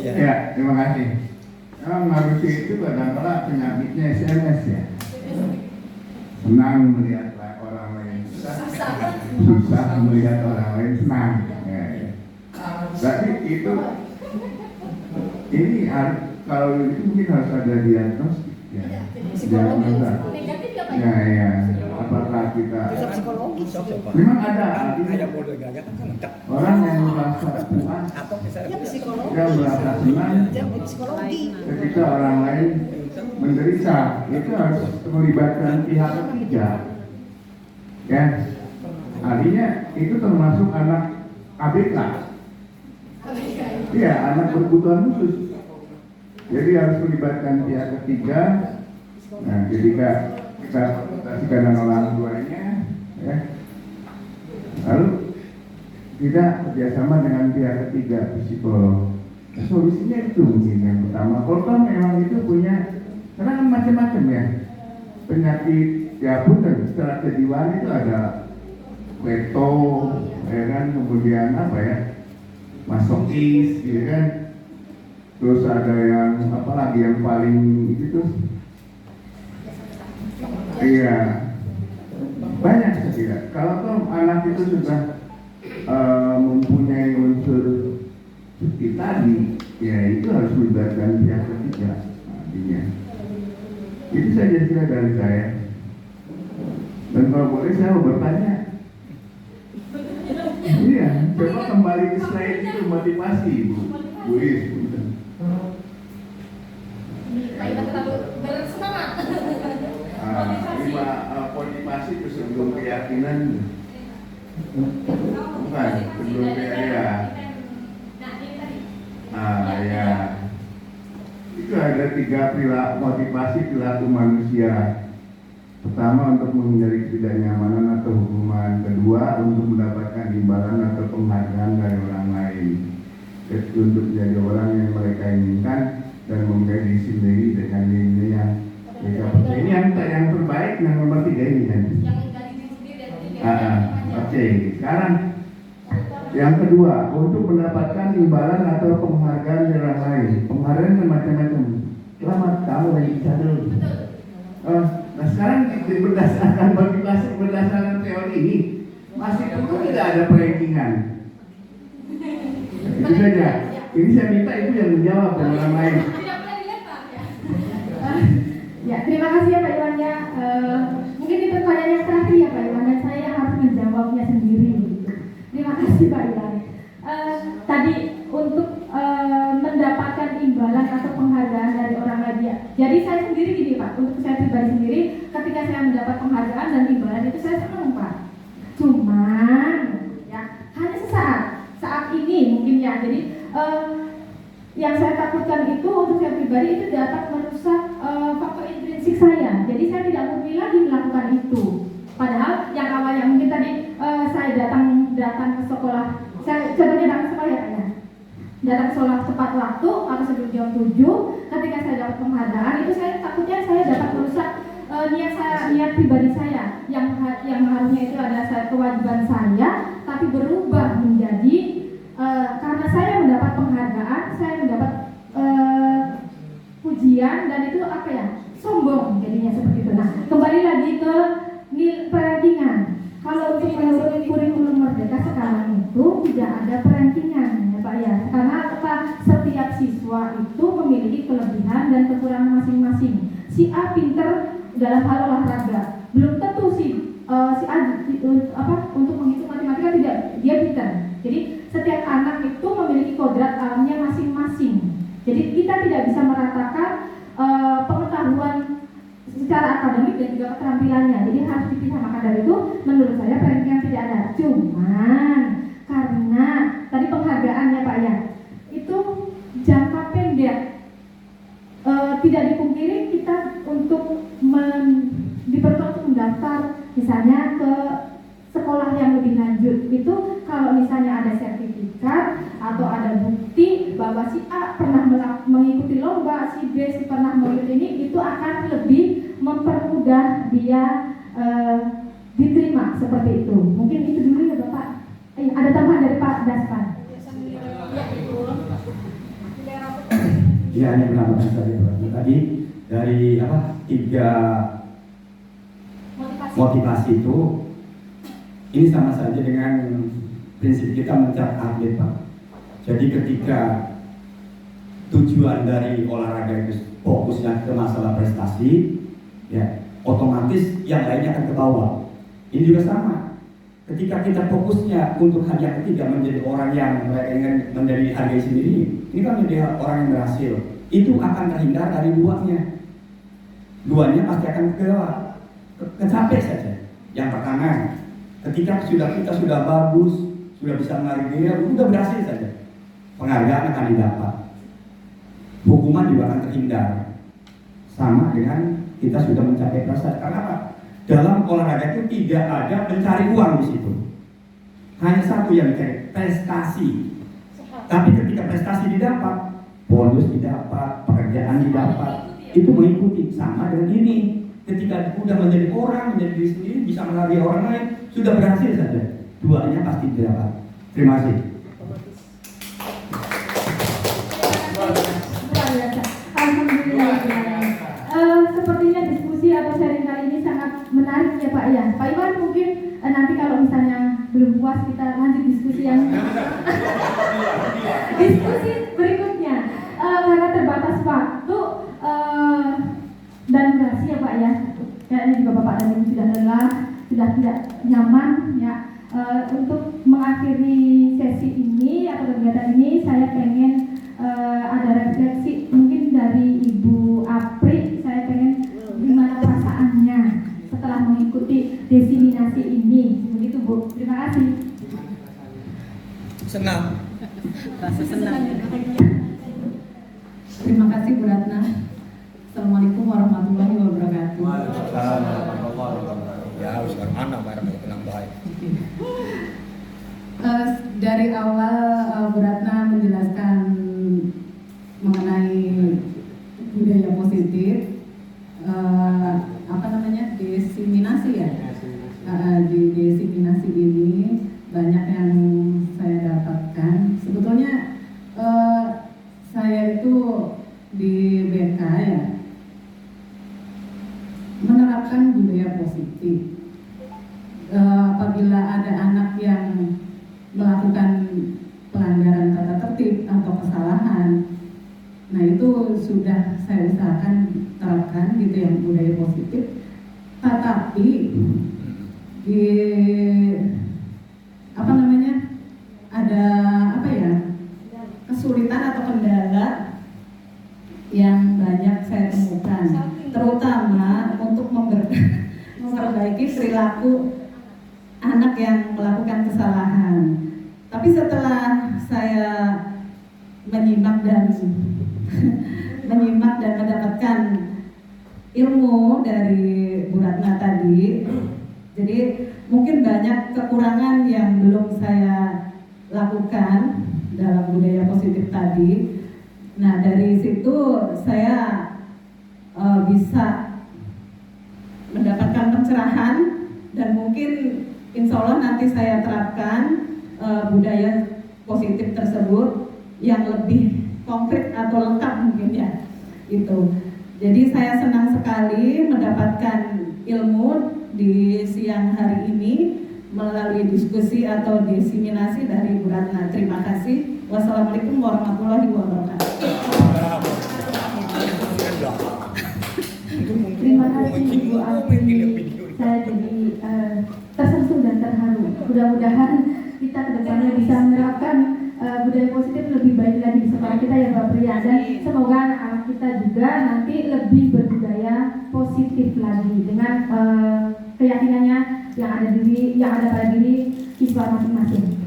Ya, terima kasih. Memang manusia itu kadang-kadang penyakitnya SMS ya. Senang melihat orang lain susah melihat orang lain senang. Ya. Tapi itu ini kalau itu mungkin harus ada diagnostik ya. Diagnosa. Ya. Apakah kita memang ada artinya orang yang merasa puas, yang merasa senang ketika orang lain menderita, itu harus melibatkan pihak ketiga. Ya, artinya itu termasuk anak ABK. Iya, anak berkebutuhan khusus. Jadi harus melibatkan pihak ketiga. Nah, ketika kita konsultasikan dengan orang tuanya, ya, lalu kita kerjasama dengan pihak ketiga, psikolog. Nah, solusinya itu mungkin yang pertama. Kalau memang itu punya, karena kan macam-macam ya penyakit ya pun dan secara kejiwaan itu ada keto, ya kan, kemudian apa ya, masokis, ya kan, terus ada yang apa lagi yang paling itu tuh, iya banyak saya kira. Kalau tuh anak itu sudah mempunyai unsur seperti tadi, ya itu harus melibatkan pihak ketiga artinya. Itu saja kira dari saya. Dan kalau boleh saya mau bertanya. Iya, coba kembali ke slide itu motivasi Bu Is. Motivasi itu sebelum keyakinan. Bukan, sebelum keyakinan. Ya. Itu ada 3 motivasi perilaku manusia. Pertama, untuk menghindari ketidaknyamanan atau hukuman. Kedua, untuk mendapatkan imbalan atau penghargaan dari orang lain. Untuk menjadi orang yang mereka inginkan dan mempunyai diri sendiri dengan nilai yang mereka percaya. Ini yang terbaik, yang nomor 3 ini kan. Oke. Sekarang yang kedua, untuk mendapatkan imbalan atau penghargaan dari orang lain. Penghargaan kan macam-macam. Selamat, kamu lagi bisa dulu. Nah sekarang berdasarkan motivasi, berdasarkan teori ini masih perlu tidak ada perankingan. Itu saja. Ini saya minta itu yang menjawab dan orang lain. Ya, terima kasih ya Pak Iwan ya. Mungkin ini pertanyaan yang terakhir ya Pak Iwan, dan saya harus menjawabnya sendiri. Terima kasih Pak Iwan. Tadi untuk mendapatkan imbalan atau penghargaan dari orang lain. Jadi saya sendiri gini Pak, untuk saya pribadi sendiri, ketika saya mendapat penghargaan dan imbalan itu saya senang Pak. Cuman ya hanya saat ini mungkin ya. Jadi yang saya takutkan itu untuk saya pribadi itu dapat merusak faktor intrinsik saya. Jadi saya tidak mungkin lagi melakukan itu. Padahal yang awalnya mungkin tadi saya datang ke sekolah, saya contohnya datang ke sekolah ya Pak ya. Datang ke sekolah tepat waktu atau sebelum jam 7, ketika saya dapat penghargaan itu saya takutnya saya dapat merusak niat pribadi saya yang harusnya itu adalah kewajiban saya, tapi berubah menjadi karena saya mendapat penghargaan, saya mendapat pujian dan itu apa ya, sombong jadinya seperti itu. Nah kembali lagi ke bahwa setiap siswa itu memiliki kelebihan dan kekurangan masing-masing. Si A pinter dalam hal olahraga, belum tentu si A untuk menghitung matematika tidak dia pinter. Jadi setiap anak itu memiliki kodrat alamnya masing-masing. Jadi kita tidak bisa meratakan pengetahuan secara akademik dan juga keterampilannya. Jadi harus dipisah. Maka dari itu menurut saya ranking tidak ada. Cuman karena tadi penghargaannya Pak ya, itu jangka pendek. Tidak dipungkiri kita untuk diperlukan untuk mendaftar misalnya ke sekolah yang lebih lanjut. Itu kalau misalnya ada sertifikat atau ada bukti bahwa si A pernah mengikuti lomba, si B pernah mengikuti ini, itu akan lebih mempermudah dia diterima seperti itu. Mungkin itu dulu ya Bapak. Ada tambahan dari Pak Daspan. Ya, hanya menambahkan saja tadi dari 3 motivasi itu, ini sama saja dengan prinsip kita mencari atlet Pak. Jadi ketika tujuan dari olahraga itu fokusnya ke masalah prestasi, ya otomatis yang lainnya akan ke bawah. Ini juga sama. Ketika kita fokusnya untuk hal yang ketiga menjadi orang yang mereka ingin menjadi harga sendiri, ini kan menjadi orang yang berhasil. Itu akan terhindar dari duanya. Duanya pasti akan kecapek saja. Yang pertama, ketika kita sudah bagus, sudah bisa menarik diri, sudah berhasil saja, penghargaan akan didapat, hukuman juga akan terhindar. Sama dengan kita sudah mencapai prestasi. Karena apa? Dalam olahraga itu tidak ada mencari uang di situ. Hanya satu yang dicari, prestasi. Tapi ketika prestasi didapat, bonus didapat, pekerjaan didapat, itu mengikuti. Sama dengan ini. Ketika sudah menjadi orang, menjadi diri sendiri, bisa menghargai orang lain, sudah berhasil saja. Duanya pasti didapat. Terima kasih. Alhamdulillah. Sepertinya diskusi atau sharing kali ini sangat menarik ya Pak ya. Pak Iwan mungkin nanti kalau misalnya belum puas kita lanjut diskusi yang diskusi berikutnya. Karena terbatas waktu dan durasi ya Pak ya. Kayaknya juga Bapak dan Ibu sudah lelah, sudah tidak nyaman ya. Untuk mengakhiri sesi ini atau kegiatan ini, saya pengen ada refleksi mungkin dari Ibu Apri. Saya pengen gimana perasaannya setelah mengikuti desiminasi ini. Begitu Bu. Terima kasih. Senang. Rasa senang. Terima kasih Bu Ratna. Assalamualaikum warahmatullahi wabarakatuh. Waalaikumsalam warahmatullahi wabarakatuh. Ya, sekarang anak barang tenang baik. Dari awal Bu Ratna menjelaskan mengenai budaya positif, desiminasi ya. Di desiminasi ini banyak yang saya dapatkan. Sebetulnya saya itu di BK ya menerapkan budaya positif. Apabila ada anak yang melakukan pelanggaran tata tertib atau kesalahan, nah itu sudah saya usahakan terapkan gitu yang budaya positif. Tetapi di ada kesulitan atau kendala yang banyak saya temukan, terutama untuk memperbaiki perilaku anak yang melakukan kesalahan. Tapi setelah saya menyimak dan mendapatkan ilmu dari Bu Ratna tadi, jadi mungkin banyak kekurangan yang belum saya lakukan dalam budaya positif tadi. Nah, dari situ saya bisa mendapatkan pencerahan dan mungkin insya Allah nanti saya terapkan budaya positif tersebut yang lebih konkret atau lengkap mungkin ya itu. Jadi saya senang sekali mendapatkan ilmu di siang hari ini melalui diskusi atau desiminasi dari Bu Ratna. Terima kasih. Wassalamualaikum warahmatullahi wabarakatuh. Terima kasih Bu Alfi. Saya jadi tersentuh dan terharu. Mudah-mudahan kita kedepannya bisa menerapkan budaya positif lebih baik lagi di sekolah kita ya Mbak Pria, dan semoga anak-anak kita juga nanti lebih berbudaya positif lagi dengan keyakinannya yang ada pada diri siswa masing-masing.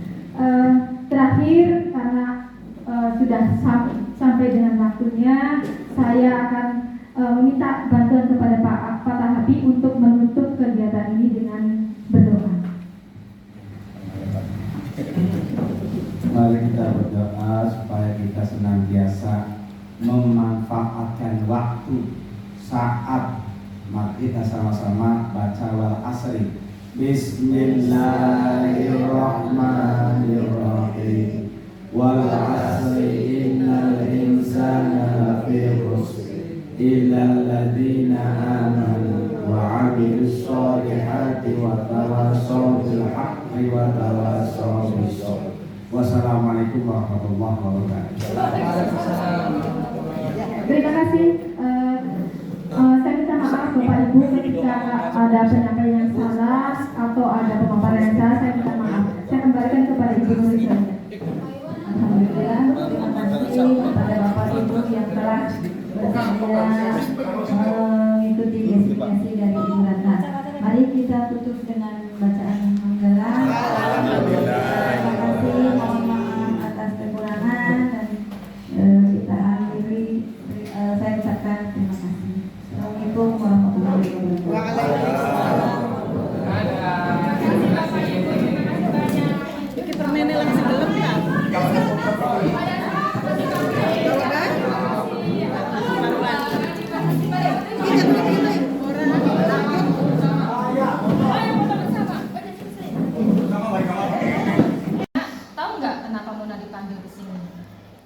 Terakhir, karena sudah sampai dengan waktunya, saya akan meminta bantuan kepada Pak Tahabi untuk menutup kegiatan ini dengan berdoa. Mari kita berdoa supaya kita senantiasa memanfaatkan waktu saat. Mari kita sama-sama baca wal asri. Bismillahirrahmanirrahim. Wal asri innal insana lafi khusr illal ladzina amanu wa 'amilus sholihati wa tawassaw bil haqqi wa tawassaw bis sabr. Wassalamualaikum warahmatullahi wabarakatuh. Terima kasih. Saya minta maaf Bapak Ibu ketika ada penyampaian yang salah atau ada pemaparan yang salah, saya minta maaf. Saya kembalikan kepada Ibu Nuri saja. Alhamdulillah, terima kasih kepada Bapak Ibu yang telah bersedia mengikuti destinasi dari Ibu Ratna. Mari kita tutup dengan bacaan hamdalah. Terima kasih, mohon maaf atas kekurangan dan kita akhiri. Saya ucapkan terima kasih. Assalamualaikum warahmatullahi wabarakatuh. Tahu nggak kenapa Mona dipanggil ke sini?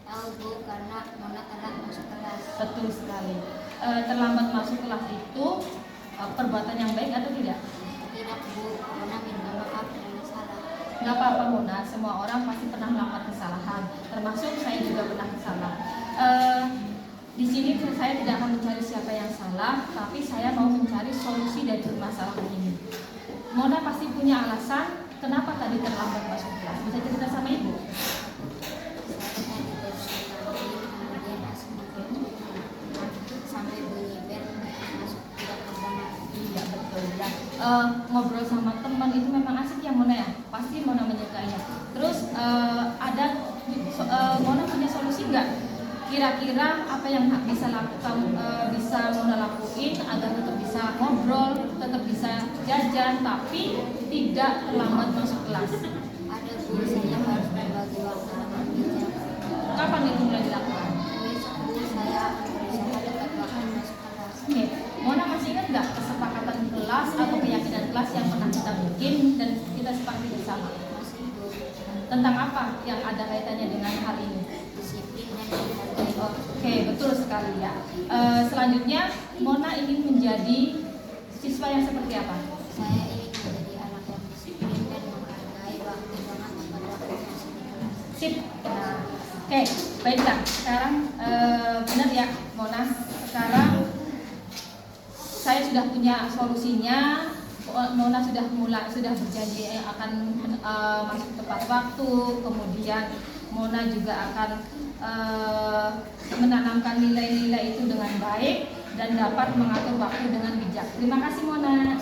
Tahu Bu, karena Mona telat masuk kelas. Betul sekali. Terlambat masuk kelas itu perbuatan yang baik atau tidak? Tidak Bu, Mona minta maaf karena salah. Nggak apa-apa Mona, semua orang pasti pernah melakukan kesalahan, termasuk saya juga pernah salah. Di sini saya tidak akan mencari siapa yang salah, tapi saya mau mencari solusi dari masalah ini. Mona pasti punya alasan kenapa tadi terlambat masuk kelas. Bisa cerita sama Ibu? Kemudian sampai bunyi bel masuk tidak bersama. Iya betul ya. Ngobrol sama teman itu memang asik ya Mona ya. Pasti Mona menyukainya. Terus Mona punya solusi nggak? Kira-kira apa yang bisa Mona lakuin agar tetap bisa ngobrol, tetap bisa jajan, tapi tidak terlambat masuk kelas? Ada Bu, saya harus berbagi waktu dengan bijak. Kapan itu mulai dilakukan? Besok Bu, saya berusaha dekat waktu masuk kelas. Oke, Mona masih ingat nggak kesepakatan kelas atau keyakinan kelas yang pernah kita bikin dan kita sepakati bersama? Masih Bu, Tentang apa yang ada kaitannya dengan hal ini? disiplin dan menghargai. Oke, betul sekali ya. Selanjutnya, Mona ingin menjadi siswa yang seperti apa? Saya ingin menjadi anak yang disiplin dan menghargai waktu dengan tepat waktunya di kelas. Sip. Nah, oke, baiklah. Sekarang benar ya, Mona. Sekarang saya sudah punya solusinya. Mona sudah berjanji akan masuk tepat waktu. Kemudian Mona juga akan menanamkan nilai-nilai itu dengan baik dan dapat mengatur waktu dengan bijak. Terima kasih Mona.